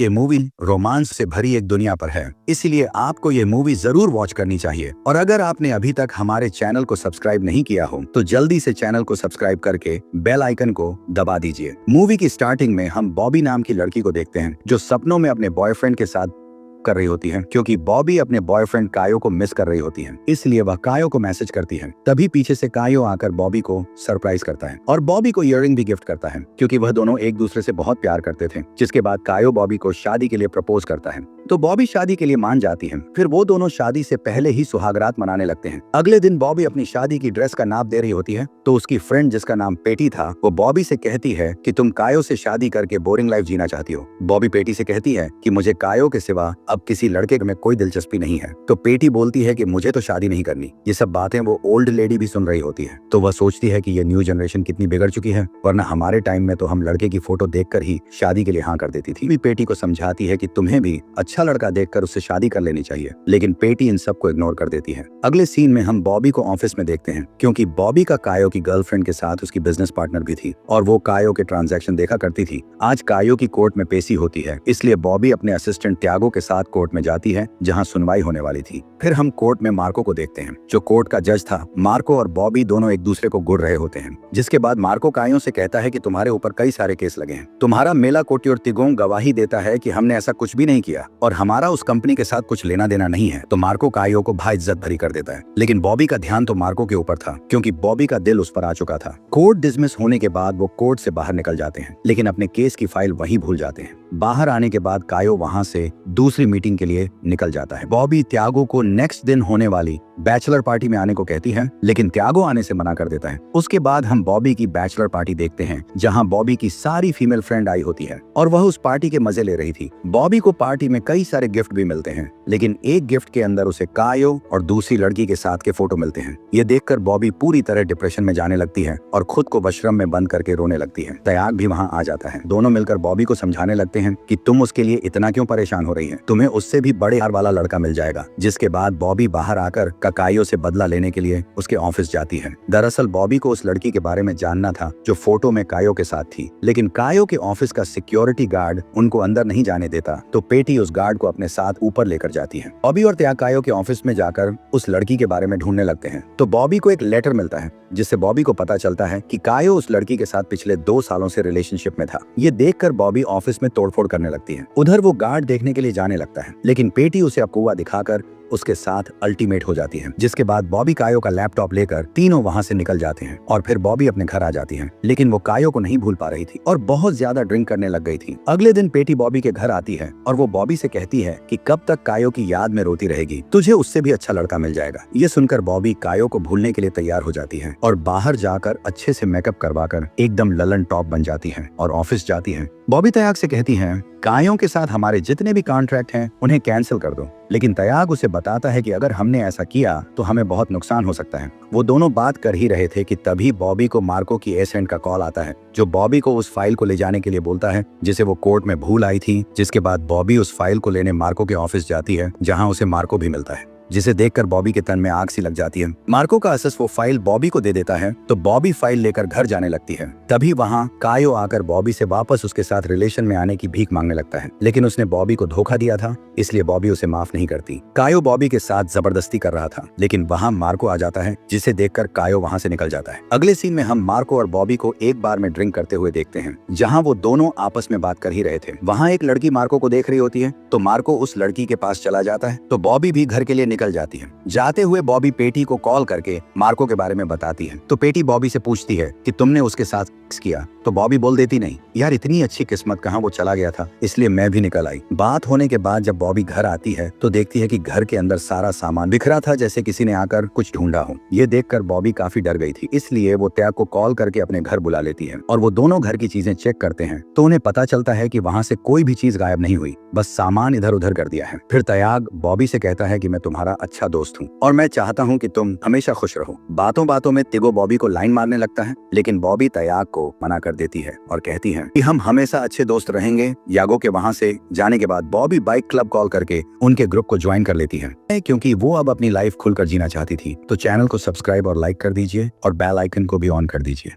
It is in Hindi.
ये मूवी रोमांस से भरी एक दुनिया पर है, इसलिए आपको ये मूवी जरूर वॉच करनी चाहिए। और अगर आपने अभी तक हमारे चैनल को सब्सक्राइब नहीं किया हो तो जल्दी से चैनल को सब्सक्राइब करके बेल आइकन को दबा दीजिए। मूवी की स्टार्टिंग में हम बॉबी नाम की लड़की को देखते हैं जो सपनों में अपने बॉयफ्रेंड के साथ कर रही होती है, क्योंकि बॉबी अपने बॉयफ्रेंड कायो को मिस कर रही होती है, इसलिए वह कायो को मैसेज करती है। तभी पीछे से कायो आकर बॉबी को सरप्राइज करता है और बॉबी को इयररिंग भी गिफ्ट करता है, क्योंकि वह दोनों एक दूसरे से बहुत प्यार करते थे। जिसके बाद कायो बॉबी को शादी के लिए प्रपोज करता है, तो बॉबी शादी के लिए मान जाती है। फिर वो दोनों शादी से पहले ही सुहागरात मनाने लगते हैं। अगले दिन बॉबी अपनी शादी की ड्रेस का नाप दे रही होती है, तो उसकी फ्रेंड जिसका नाम पेटी था वो बॉबी से कहती है कि तुम कायो से शादी करके बोरिंग लाइफ जीना चाहती हो। बॉबी पेटी से कहती है कि मुझे कायो के सिवा अब किसी लड़के में कोई दिलचस्पी नहीं है। तो पेटी बोलती है कि मुझे तो शादी नहीं करनी। ये सब बातें वो ओल्ड लेडी भी सुन रही होती है, तो वह सोचती है कि ये न्यू जनरेशन कितनी बिगड़ चुकी है, वरना हमारे टाइम में तो हम लड़के की फोटो देखकर ही शादी के लिए हाँ कर देती थी। पेटी को समझाती है कि तुम्हें भी अच्छा लड़का देखकर उससे शादी कर लेनी चाहिए, लेकिन पेटी इन सबको इग्नोर कर देती है। अगले सीन में हम बॉबी को ऑफिस में देखते हैं, क्योंकि बॉबी का कायो की गर्लफ्रेंड के साथ उसकी बिजनेस पार्टनर भी थी और वो कायो के ट्रांजैक्शन देखा करती थी। आज कायो की कोर्ट में पेशी होती है, इसलिए बॉबी अपने असिस्टेंट त्यागो के साथ कोर्ट में जाती है जहां सुनवाई होने वाली थी। फिर हम कोर्ट में मार्को को देखते हैं, जो कोर्ट का जज था। मार्को और बॉबी दोनों एक दूसरे को घूर रहे होते हैं, जिसके बाद मार्को कायो से कहता है कि तुम्हारे ऊपर कई सारे केस लगे हैं। तुम्हारा मेला कोटी और तिगोंग गवाही देता है कि हमने ऐसा कुछ भी नहीं किया और हमारा उस कंपनी के साथ कुछ लेना देना नहीं है। तो मार्को कायो को भाइज्जत भरी कर देता है, लेकिन बॉबी का ध्यान तो मार्को के ऊपर था, क्योंकि बॉबी का दिल उस पर आ चुका था। कोर्ट डिसमिस होने के बाद वो कोर्ट से बाहर निकल जाते हैं, लेकिन अपने केस की फाइल वहीं भूल जाते हैं। बाहर आने के बाद कायो वहां से दूसरी मीटिंग के लिए निकल जाता है। बॉबी त्यागो को नेक्स्ट दिन होने वाली बैचलर पार्टी में आने को कहती है, लेकिन त्यागो आने से मना कर देता है। उसके बाद हम बॉबी की बैचलर पार्टी देखते हैं, जहां बॉबी की सारी फीमेल फ्रेंड आई होती है और वह उस पार्टी के मजे ले रही थी। बॉबी को पार्टी में कई सारे गिफ्ट भी मिलते हैं, लेकिन एक गिफ्ट के अंदर उसे कायो और दूसरी लड़की के साथ के फोटो मिलते हैं। ये देखकर बॉबी पूरी तरह डिप्रेशन में जाने लगती है और खुद को वशरम में बंद करके रोने लगती है। त्याग भी वहां आ जाता है। दोनों मिलकर बॉबी को समझाने लगते हैं कि तुम उसके लिए इतना क्यों परेशान हो रही है, तुम्हें उससे भी बड़े हार वाला लड़का मिल जाएगा। जिसके बाद बॉबी बाहर आकर कायो से बदला लेने के लिए उसके ऑफिस जाती है। दरअसल बॉबी को उस लड़की के बारे में जानना था जो फोटो में कायो के साथ थी, लेकिन कायो के ऑफिस का सिक्योरिटी गार्ड उनको अंदर नहीं जाने देता, तो पेटी उस गार्ड को अपने साथ ऊपर लेकर जाती है। बॉबी और त्याग कायो के ऑफिस में जाकर उस लड़की के बारे में ढूंढने लगते हैं, तो बॉबी को एक लेटर मिलता है, जिससे बॉबी को पता चलता है कि कायो उस लड़की के साथ पिछले 2 सालों से रिलेशनशिप में था। ये देखकर बॉबी ऑफिस में तोड़फोड़ करने लगती है। उधर वो गार्ड देखने के लिए जाने लगता है, लेकिन पेटी उसे अकुवा दिखाकर उसके साथ अल्टीमेट हो जाती है। जिसके बाद बॉबी कायो का लैपटॉप लेकर तीनों वहां से निकल जाते हैं और फिर बॉबी अपने घर आ जाती है, लेकिन वो कायो को नहीं भूल पा रही थी और बहुत ज्यादा ड्रिंक करने लग गई थी। अगले दिन पेटी बॉबी के घर आती है और वो बॉबी से कहती है कि कब तक कायो की याद में रोती रहेगी, तुझे उससे भी अच्छा लड़का मिल जाएगा। ये सुनकर बॉबी कायो को भूलने के लिए तैयार हो जाती है और बाहर जाकर अच्छे से मेकअप करवाकर एकदम ललन टॉप बन जाती है और ऑफिस जाती है। बॉबी तयाग से कहती है, कायो के साथ हमारे जितने भी कॉन्ट्रैक्ट हैं उन्हें कैंसिल कर दो, लेकिन तयाग उसे बताता है कि अगर हमने ऐसा किया तो हमें बहुत नुकसान हो सकता है। वो दोनों बात कर ही रहे थे कि तभी बॉबी को मार्को की एजेंट का कॉल आता है, जो बॉबी को उस फाइल को ले जाने के लिए बोलता है जिसे वो कोर्ट में भूल आई थी। जिसके बाद बॉबी उस फाइल को लेने मार्को के ऑफिस जाती है, जहाँ उसे मार्को भी मिलता है, जिसे देखकर बॉबी के तन में आग सी लग जाती है। मार्को का असिस वो फाइल बॉबी को दे देता है, तो बॉबी फाइल लेकर घर जाने लगती है। तभी वहाँ कायो आकर बॉबी से वापस उसके साथ रिलेशन में आने की भीख मांगने लगता है, लेकिन उसने बॉबी को धोखा दिया था, इसलिए बॉबी उसे माफ नहीं करती। कायो बॉबी के साथ जबरदस्ती कर रहा था, लेकिन वहाँ मार्को आ जाता है, जिसे देखकर कायो वहाँ से निकल जाता है। अगले सीन में हम मार्को और बॉबी को एक बार में ड्रिंक करते हुए देखते हैं, जहाँ वो दोनों आपस में बात कर ही रहे थे। वहाँ एक लड़की मार्को को देख रही होती है, तो मार्को उस लड़की के पास चला जाता है, तो बॉबी भी घर के लिए निकल जाती है। जाते हुए बॉबी पेटी को कॉल करके मार्को के बारे में बताती है, तो पेटी बॉबी से पूछती है कि तुमने उसके साथ किया, तो बॉबी बोल देती नहीं यार, इतनी अच्छी किस्मत कहाँ, वो चला गया था इसलिए मैं भी निकल आई। बात होने के बाद जब बॉबी घर आती है तो देखती है कि घर के अंदर सारा सामान बिखरा था, जैसे किसी ने आकर कुछ ढूंढा हो। ये देखकर बॉबी काफी डर गई थी, इसलिए वो त्याग को कॉल करके अपने घर बुला लेती है और वो दोनों घर की चीजें चेक करते हैं, तो उन्हें पता चलता है कि वहाँ से कोई भी चीज गायब नहीं हुई, बस सामान इधर उधर कर दिया है। फिर त्याग बॉबी से कहता है कि मैं तुम्हारा अच्छा दोस्त हूँ और मैं चाहता हूँ कि तुम हमेशा खुश रहो। बातों बातों में तिगो बॉबी को लाइन मारने लगता है, लेकिन बॉबी त्याग को मना कर देती है और कहती है कि हम हमेशा अच्छे दोस्त रहेंगे। यागो के वहाँ से जाने के बाद बॉबी बाइक क्लब कॉल करके उनके ग्रुप को ज्वाइन कर लेती है, क्योंकि वो अब अपनी लाइफ खुलकर जीना चाहती थी। तो चैनल को सब्सक्राइब और लाइक कर दीजिए और बेल आइकन को भी ऑन कर दीजिए।